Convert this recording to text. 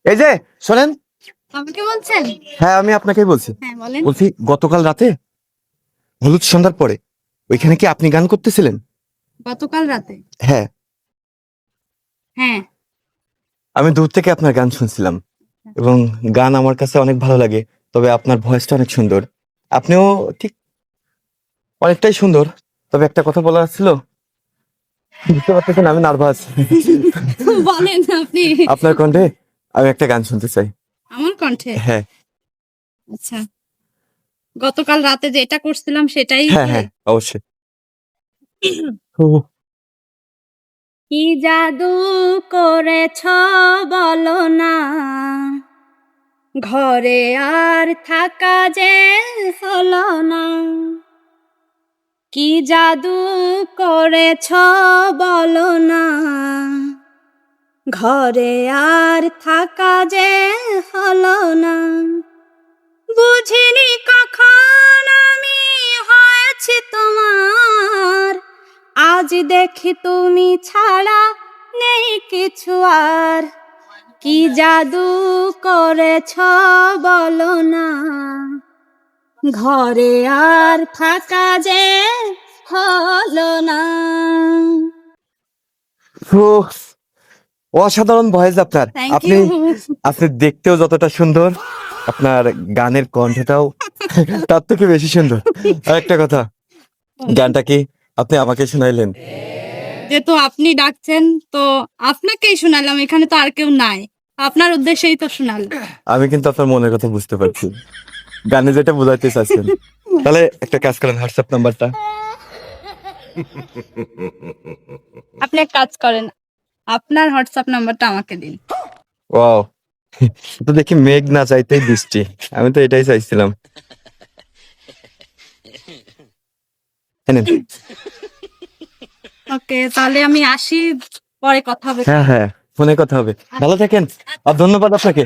এই যে শোনেন। আমাকে বলছেন? হ্যাঁ, আমি আপনাকেই বলছি। হ্যাঁ বলেন। বলছি গতকাল রাতে হলুদ সন্ধ্যার পরে ওইখানে কি আপনি গান করতেছিলেন? গতকাল রাতে? হ্যাঁ, হ্যাঁ। আমি দূর থেকে আপনার গান শুনছিলাম এবং গান আমার কাছে অনেক ভালো লাগে। তবে আপনার ভয়েসটা অনেক সুন্দর, আপনিও ঠিক অনেকটাই সুন্দর। তবে একটা কথা বলার ছিল, বুঝতে পারতেছেন আমি নার্ভাস। বলেন আপনি। আপনার কণ্ঠে আমি একটা গান শুনতে চাই। আমার কণ্ঠে? হ্যাঁ আচ্ছা, গতকাল রাতে যেটা করছিলাম সেটাই হ্যাঁ কি? হ্যাঁ, অবশ্যই। ও, কি জাদু করেছ বলো না, ঘরে আর থাকা যে হলো না। কি জাদু করেছ বলো না, ঘরে আর থাকা যে হলো না। বুঝিনি কখন আমি হয়েছি তোমার, আজ দেখি তুমি ছাড়া নেই কিছু আর। কি জাদু করেছ বলো না, ঘরে আর থাকা যে হলো না। ও, অসাধারণ ভয়েস আপনার। থ্যাংক আপনি ইউ। আপনি দেখতেও যতটা সুন্দর, আপনার গানের কণ্ঠটাও তার থেকে বেশি সুন্দর। আর একটা কথা, গানটা কি আপনি আমাকে শোনাইলেন? যেহেতু আপনি ডাকছেন তো আপনাকেই শোনালাম, এখানে তো আর কেউ নাই, আপনার উদ্দেশ্যেই তো শোনালাম। আমি কিন্তু আপনার মনের কথা বুঝতে পারছি, গানে যেটা বোঝাইতে চাচ্ছেন। তাহলে একটা কাজ করেন, হোয়াটসঅ্যাপ নাম্বারটা। আপনি এক কাজ করেন, আপনার হোয়াটসঅ্যাপ নাম্বারটা আমাকে দিন। ওয়াও, তো দেখি মেঘ না চাইতেই বৃষ্টি, আমি তো এটাই চাইছিলাম। এই নিন। ওকে, তাহলে আমি আসি, পরে কথা হবে। হ্যাঁ হ্যাঁ, ফোনে কথা হবে। ভালো থাকেন আর ধন্যবাদ আপনাকে।